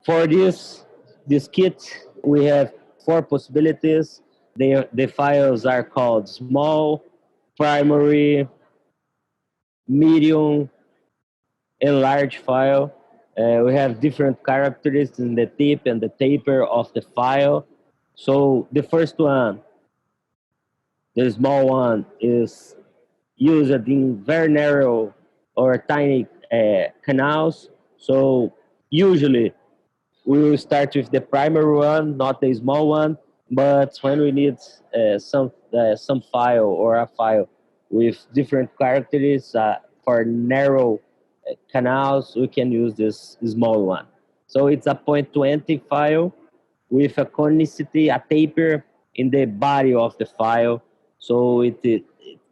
For this kit, we have four possibilities. The files are called small, primary, medium, and large file. We have different characteristics in the tip and the taper of the file. So the first one, the small one, is used in very narrow or tiny canals. So usually we will start with the primary one, not the small one. But when we need some file or a file with different characteristics for narrow canals, we can use this small one. So it's a 0.20 file with a conicity, a taper in the body of the file. So it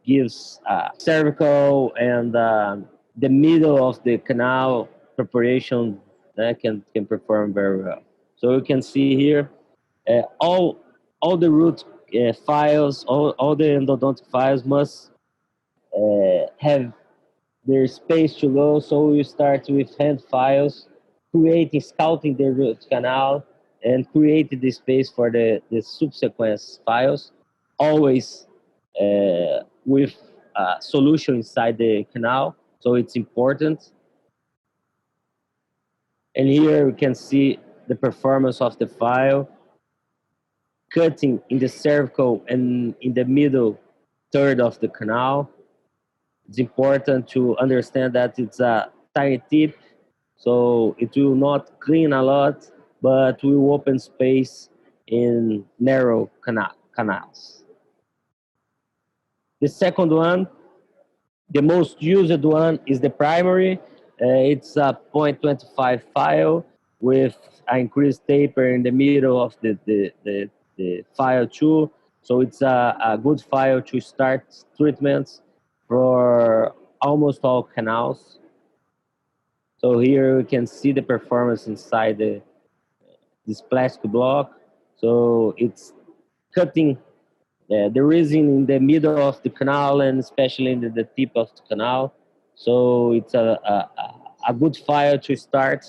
gives cervical and the middle of the canal preparation can perform very well. So you can see here all the root files, all the endodontic files must have their space to go. So we start with hand files, scouting the root canal, and create the space for the subsequent files, always with a solution inside the canal. So it's important. And here we can see the performance of the file, cutting in the cervical and in the middle third of the canal. It's important to understand that it's a tiny tip, so it will not clean a lot, but will open space in narrow canals. The second one, the most used one, is the primary. It's a 0.25 file with an increased taper in the middle of the file too. So it's a good file to start treatments for almost all canals. So here we can see the performance inside this plastic block. So it's cutting the resin in the middle of the canal and especially in the tip of the canal. So it's a good file to start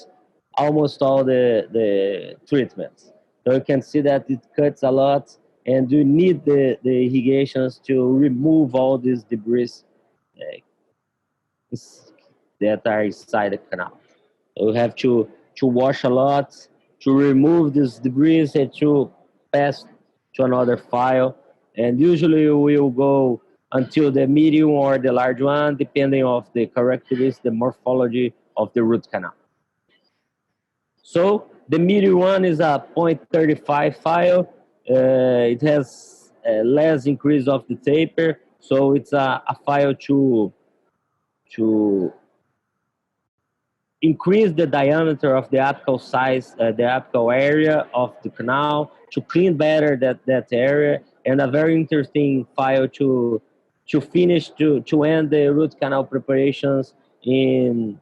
almost all the treatments. So you can see that it cuts a lot and you need the irrigations to remove all these debris uh, that are inside the canal. So you have to wash a lot, to remove this debris and to pass to another file. And usually we will go until the medium or the large one, depending of the characteristics, the morphology of the root canal. So the medium one is a 0.35 file. It has less increase of the taper, so it's a file to increase the diameter of the apical size, the apical area of the canal, to clean better that area, and a very interesting file to finish to end the root canal preparations in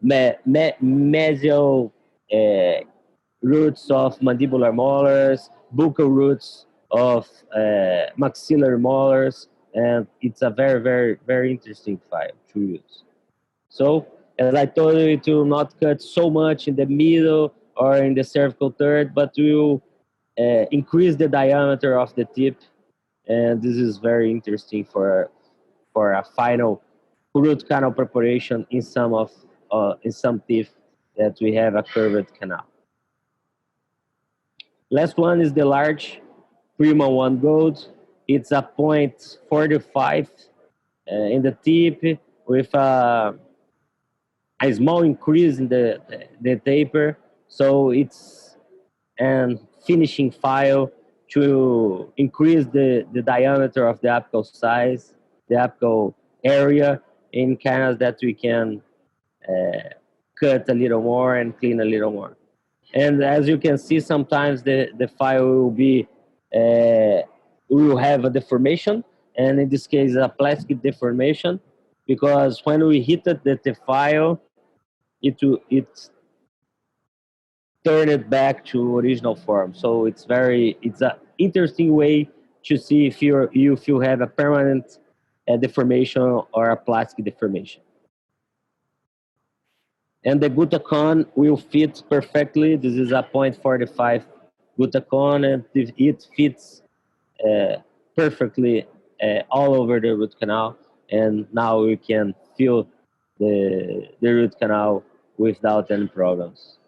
mesial roots of mandibular molars, buccal roots of maxillary molars, and it's a very, very, very interesting file to use. So, as I told you, it will not cut so much in the middle or in the cervical third, but will increase the diameter of the tip, and this is very interesting for a final root canal preparation in some teeth that we have a curved canal. Last one is the large Prima 1 Gold. It's a 0.45 in the tip with a small increase in the taper. So it's a finishing file to increase the diameter of the apical size, the apical area in canals that we can cut a little more and clean a little more. And as you can see, sometimes the file will have a deformation, and in this case, a plastic deformation, because when we hit the file, it turn it back to original form. So it's an interesting way to see if you have a permanent deformation or a plastic deformation. And the Gutacon will fit perfectly. This is a 0.45 Gutacon, and it fits perfectly all over the root canal. And now we can fill the root canal without any problems.